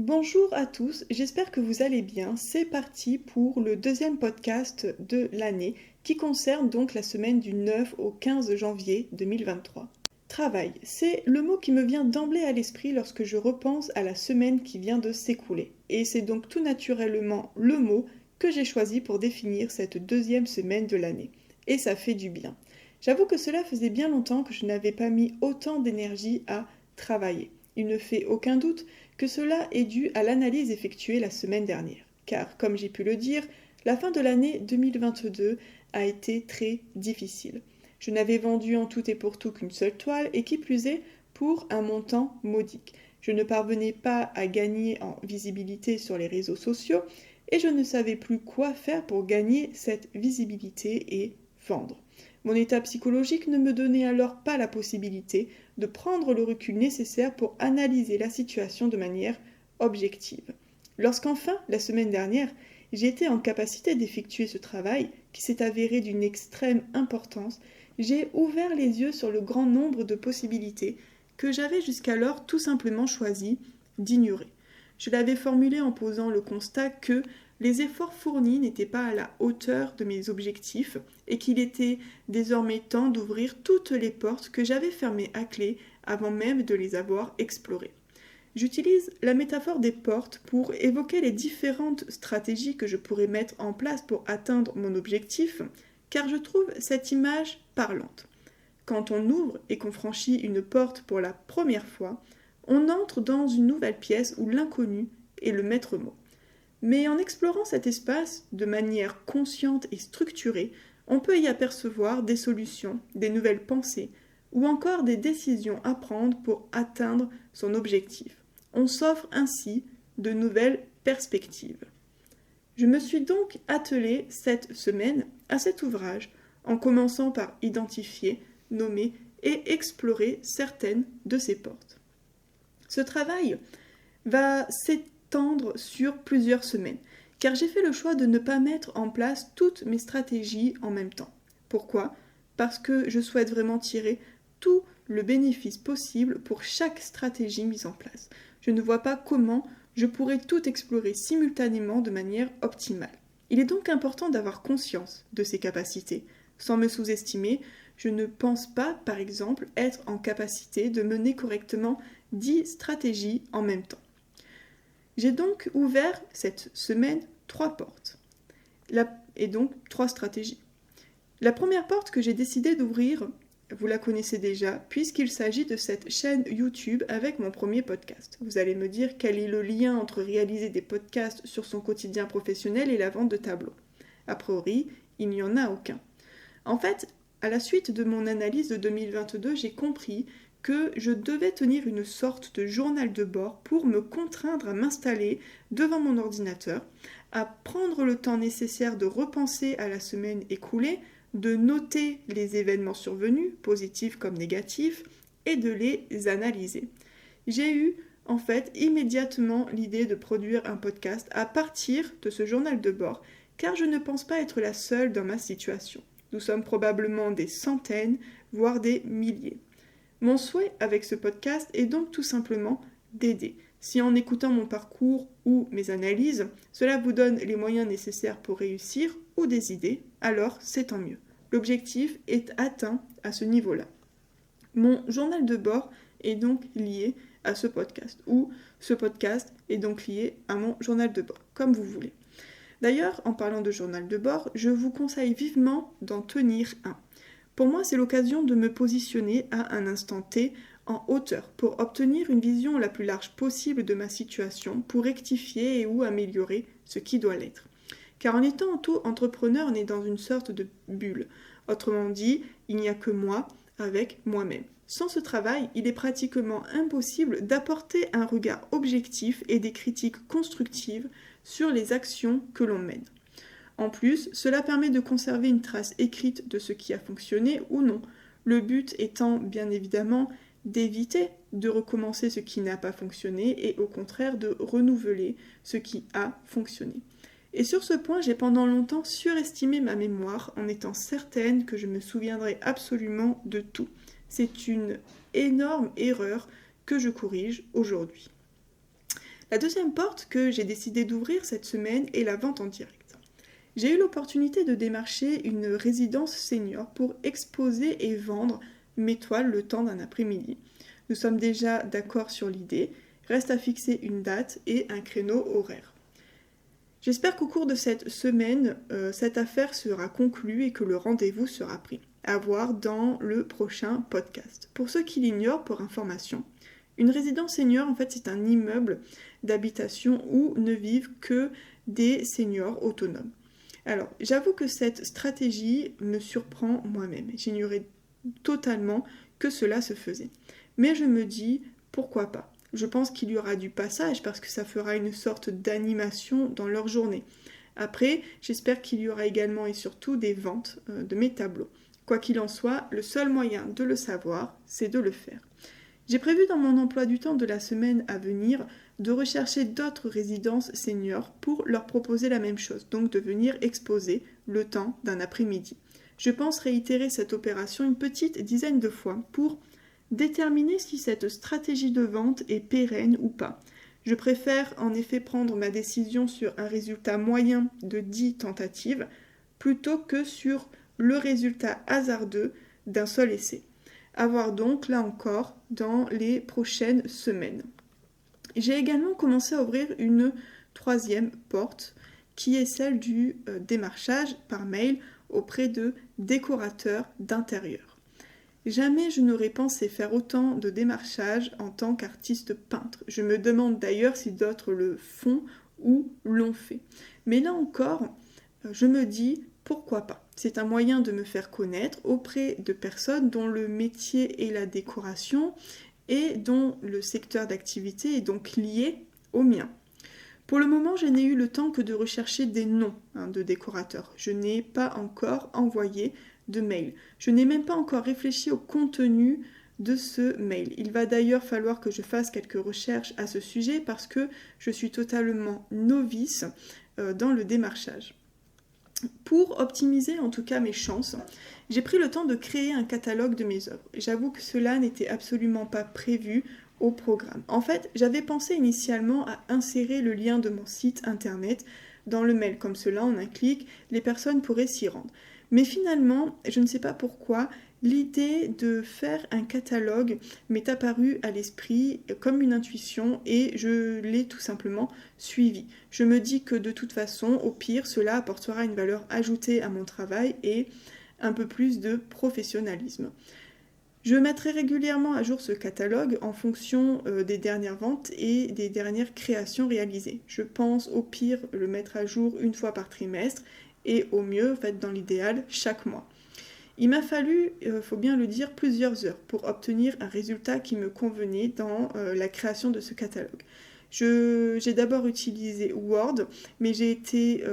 Bonjour à tous, j'espère que vous allez bien. C'est parti pour le deuxième podcast de l'année qui concerne donc la semaine du 9 au 15 janvier 2023. Travail, c'est le mot qui me vient d'emblée à l'esprit lorsque je repense à la semaine qui vient de s'écouler. Et c'est donc tout naturellement le mot que j'ai choisi pour définir cette deuxième semaine de l'année. Et ça fait du bien. J'avoue que cela faisait bien longtemps que je n'avais pas mis autant d'énergie à travailler. Il ne fait aucun doute que cela est dû à l'analyse effectuée la semaine dernière. Car, comme j'ai pu le dire, la fin de l'année 2022 a été très difficile. Je n'avais vendu en tout et pour tout qu'une seule toile et qui plus est pour un montant modique. Je ne parvenais pas à gagner en visibilité sur les réseaux sociaux et je ne savais plus quoi faire pour gagner cette visibilité et vendre. Mon état psychologique ne me donnait alors pas la possibilité de prendre le recul nécessaire pour analyser la situation de manière objective. Lorsqu'enfin, la semaine dernière, j'ai été en capacité d'effectuer ce travail, qui s'est avéré d'une extrême importance, j'ai ouvert les yeux sur le grand nombre de possibilités que j'avais jusqu'alors tout simplement choisi d'ignorer. Je l'avais formulé en posant le constat que les efforts fournis n'étaient pas à la hauteur de mes objectifs et qu'il était désormais temps d'ouvrir toutes les portes que j'avais fermées à clé avant même de les avoir explorées. J'utilise la métaphore des portes pour évoquer les différentes stratégies que je pourrais mettre en place pour atteindre mon objectif, car je trouve cette image parlante. Quand on ouvre et qu'on franchit une porte pour la première fois, on entre dans une nouvelle pièce où l'inconnu est le maître mot. Mais en explorant cet espace de manière consciente et structurée, on peut y apercevoir des solutions, des nouvelles pensées ou encore des décisions à prendre pour atteindre son objectif. On s'offre ainsi de nouvelles perspectives. Je me suis donc attelée cette semaine à cet ouvrage en commençant par identifier, nommer et explorer certaines de ces portes. Ce travail va s'étendre sur plusieurs semaines, car j'ai fait le choix de ne pas mettre en place toutes mes stratégies en même temps. Pourquoi ? Parce que je souhaite vraiment tirer tout le bénéfice possible pour chaque stratégie mise en place. Je ne vois pas comment je pourrais tout explorer simultanément de manière optimale. Il est donc important d'avoir conscience de ces capacités. Sans me sous-estimer, je ne pense pas, par exemple, être en capacité de mener correctement 10 stratégies en même temps. J'ai donc ouvert cette semaine 3 portes, et donc 3 stratégies. La première porte que j'ai décidé d'ouvrir, vous la connaissez déjà, puisqu'il s'agit de cette chaîne YouTube avec mon premier podcast. Vous allez me dire quel est le lien entre réaliser des podcasts sur son quotidien professionnel et la vente de tableaux. A priori, il n'y en a aucun. En fait, à la suite de mon analyse de 2022, j'ai compris que je devais tenir une sorte de journal de bord pour me contraindre à m'installer devant mon ordinateur, à prendre le temps nécessaire de repenser à la semaine écoulée, de noter les événements survenus, positifs comme négatifs, et de les analyser. J'ai eu en fait immédiatement l'idée de produire un podcast à partir de ce journal de bord, car je ne pense pas être la seule dans ma situation. Nous sommes probablement des centaines, voire des milliers. Mon souhait avec ce podcast est donc tout simplement d'aider. Si en écoutant mon parcours ou mes analyses, cela vous donne les moyens nécessaires pour réussir ou des idées, alors c'est tant mieux. L'objectif est atteint à ce niveau-là. Mon journal de bord est donc lié à ce podcast, ou ce podcast est donc lié à mon journal de bord, comme vous voulez. D'ailleurs, en parlant de journal de bord, je vous conseille vivement d'en tenir un. Pour moi, c'est l'occasion de me positionner à un instant T en hauteur pour obtenir une vision la plus large possible de ma situation, pour rectifier et ou améliorer ce qui doit l'être. Car en étant auto-entrepreneur, on est dans une sorte de bulle. Autrement dit, il n'y a que moi avec moi-même. Sans ce travail, il est pratiquement impossible d'apporter un regard objectif et des critiques constructives sur les actions que l'on mène. En plus, cela permet de conserver une trace écrite de ce qui a fonctionné ou non, le but étant bien évidemment d'éviter de recommencer ce qui n'a pas fonctionné et au contraire de renouveler ce qui a fonctionné. Et sur ce point, j'ai pendant longtemps surestimé ma mémoire en étant certaine que je me souviendrais absolument de tout. C'est une énorme erreur que je corrige aujourd'hui. La deuxième porte que j'ai décidé d'ouvrir cette semaine est la vente en direct. J'ai eu l'opportunité de démarcher une résidence senior pour exposer et vendre mes toiles le temps d'un après-midi. Nous sommes déjà d'accord sur l'idée, reste à fixer une date et un créneau horaire. J'espère qu'au cours de cette semaine, cette affaire sera conclue et que le rendez-vous sera pris. À voir dans le prochain podcast. Pour ceux qui l'ignorent, pour information, une résidence senior, en fait, c'est un immeuble d'habitation où ne vivent que des seniors autonomes. Alors, j'avoue que cette stratégie me surprend moi-même. J'ignorais totalement que cela se faisait. Mais je me dis, pourquoi pas ? Je pense qu'il y aura du passage parce que ça fera une sorte d'animation dans leur journée. Après, j'espère qu'il y aura également et surtout des ventes de mes tableaux. Quoi qu'il en soit, le seul moyen de le savoir, c'est de le faire. J'ai prévu dans mon emploi du temps de la semaine à venir de rechercher d'autres résidences seniors pour leur proposer la même chose, donc de venir exposer le temps d'un après-midi. Je pense réitérer cette opération une petite dizaine de fois pour déterminer si cette stratégie de vente est pérenne ou pas. Je préfère en effet prendre ma décision sur un résultat moyen de 10 tentatives plutôt que sur le résultat hasardeux d'un seul essai. À voir donc, là encore, dans les prochaines semaines. J'ai également commencé à ouvrir une troisième porte, qui est celle du démarchage par mail auprès de décorateurs d'intérieur. Jamais je n'aurais pensé faire autant de démarchage en tant qu'artiste peintre. Je me demande d'ailleurs si d'autres le font ou l'ont fait. Mais là encore, je me dis pourquoi pas. C'est un moyen de me faire connaître auprès de personnes dont le métier est la décoration et dont le secteur d'activité est donc lié au mien. Pour le moment, je n'ai eu le temps que de rechercher des noms de décorateurs. Je n'ai pas encore envoyé de mail. Je n'ai même pas encore réfléchi au contenu de ce mail. Il va d'ailleurs falloir que je fasse quelques recherches à ce sujet parce que je suis totalement novice dans le démarchage. Pour optimiser en tout cas mes chances, j'ai pris le temps de créer un catalogue de mes œuvres. J'avoue que cela n'était absolument pas prévu au programme. En fait, j'avais pensé initialement à insérer le lien de mon site internet dans le mail. Comme cela, en un clic, les personnes pourraient s'y rendre. Mais finalement, je ne sais pas pourquoi, l'idée de faire un catalogue m'est apparue à l'esprit comme une intuition et je l'ai tout simplement suivie. Je me dis que de toute façon, au pire, cela apportera une valeur ajoutée à mon travail et un peu plus de professionnalisme. Je mettrai régulièrement à jour ce catalogue en fonction des dernières ventes et des dernières créations réalisées. Je pense au pire le mettre à jour une fois par trimestre et au mieux, en fait, dans l'idéal, chaque mois. Il m'a fallu, faut bien le dire, plusieurs heures pour obtenir un résultat qui me convenait dans la création de ce catalogue. J'ai d'abord utilisé Word, mais j'ai été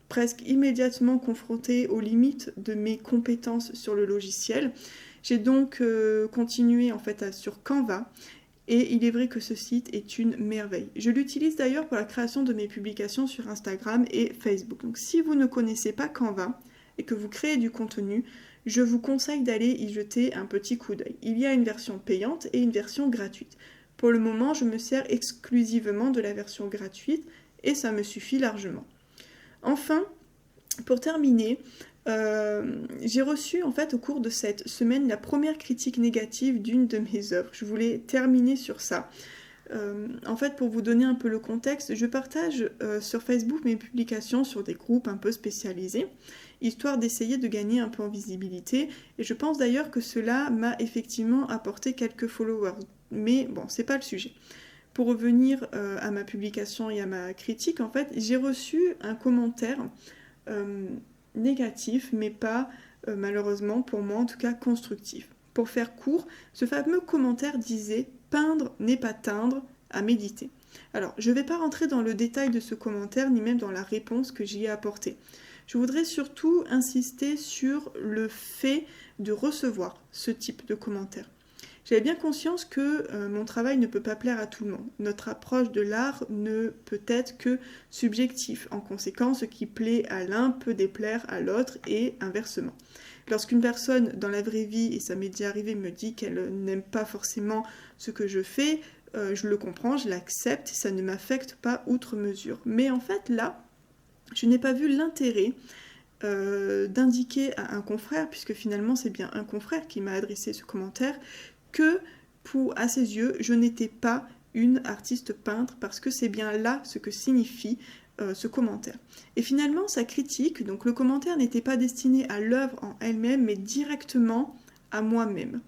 presque immédiatement confrontée aux limites de mes compétences sur le logiciel. J'ai donc continué en fait sur Canva et il est vrai que ce site est une merveille. Je l'utilise d'ailleurs pour la création de mes publications sur Instagram et Facebook. Donc si vous ne connaissez pas Canva et que vous créez du contenu, je vous conseille d'aller y jeter un petit coup d'œil. Il y a une version payante et une version gratuite. Pour le moment, je me sers exclusivement de la version gratuite et ça me suffit largement. Enfin, pour terminer, j'ai reçu en fait au cours de cette semaine la première critique négative d'une de mes œuvres. Je voulais terminer sur ça. En fait, pour vous donner un peu le contexte, je partage sur Facebook mes publications sur des groupes un peu spécialisés, histoire d'essayer de gagner un peu en visibilité. Et je pense d'ailleurs que cela m'a effectivement apporté quelques followers. Mais bon, c'est pas le sujet. Pour revenir à ma publication et à ma critique, en fait, j'ai reçu un commentaire négatif, mais pas malheureusement pour moi en tout cas constructif. Pour faire court, ce fameux commentaire disait « Peindre n'est pas teindre, à méditer ». Alors, je ne vais pas rentrer dans le détail de ce commentaire, ni même dans la réponse que j'y ai apportée. Je voudrais surtout insister sur le fait de recevoir ce type de commentaire. J'avais bien conscience que mon travail ne peut pas plaire à tout le monde. Notre approche de l'art ne peut être que subjective. En conséquence, ce qui plaît à l'un peut déplaire à l'autre et inversement. Lorsqu'une personne dans la vraie vie, et ça m'est déjà arrivé, me dit qu'elle n'aime pas forcément ce que je fais, je le comprends, je l'accepte, ça ne m'affecte pas outre mesure. Mais en fait là, je n'ai pas vu l'intérêt d'indiquer à un confrère, puisque finalement c'est bien un confrère qui m'a adressé ce commentaire, que à ses yeux, je n'étais pas une artiste peintre, parce que c'est bien là ce que signifie ce commentaire. Et finalement, sa critique, donc le commentaire n'était pas destiné à l'œuvre en elle-même, mais directement à moi-même.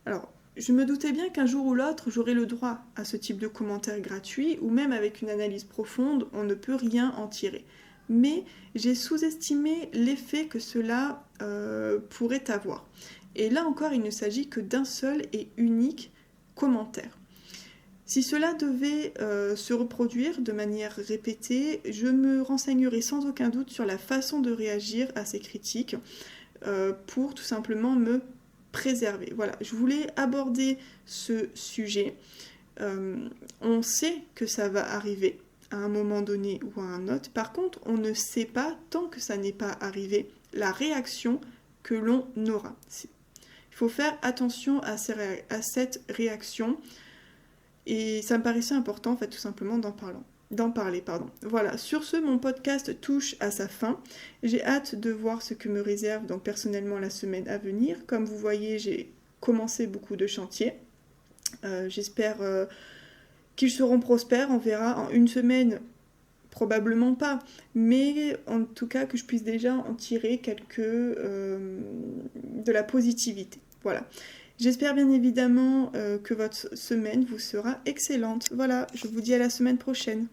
Alors, je me doutais bien qu'un jour ou l'autre, j'aurais le droit à ce type de commentaire gratuit, ou même avec une analyse profonde, on ne peut rien en tirer. Mais j'ai sous-estimé l'effet que cela pourrait avoir. Et là encore, il ne s'agit que d'un seul et unique commentaire. Si cela devait se reproduire de manière répétée, je me renseignerai sans aucun doute sur la façon de réagir à ces critiques pour tout simplement me préserver. Voilà, je voulais aborder ce sujet. On sait que ça va arriver à un moment donné ou à un autre. Par contre, on ne sait pas, tant que ça n'est pas arrivé, la réaction que l'on aura. Il faut faire attention à cette réaction. Et ça me paraissait important, en fait, tout simplement d'en parler. Voilà, sur ce, mon podcast touche à sa fin. J'ai hâte de voir ce que me réserve donc personnellement la semaine à venir. Comme vous voyez, j'ai commencé beaucoup de chantiers. J'espère qu'ils seront prospères, on verra en une semaine. Probablement pas, mais en tout cas que je puisse déjà en tirer de la positivité. Voilà. J'espère bien évidemment que votre semaine vous sera excellente. Voilà, je vous dis à la semaine prochaine.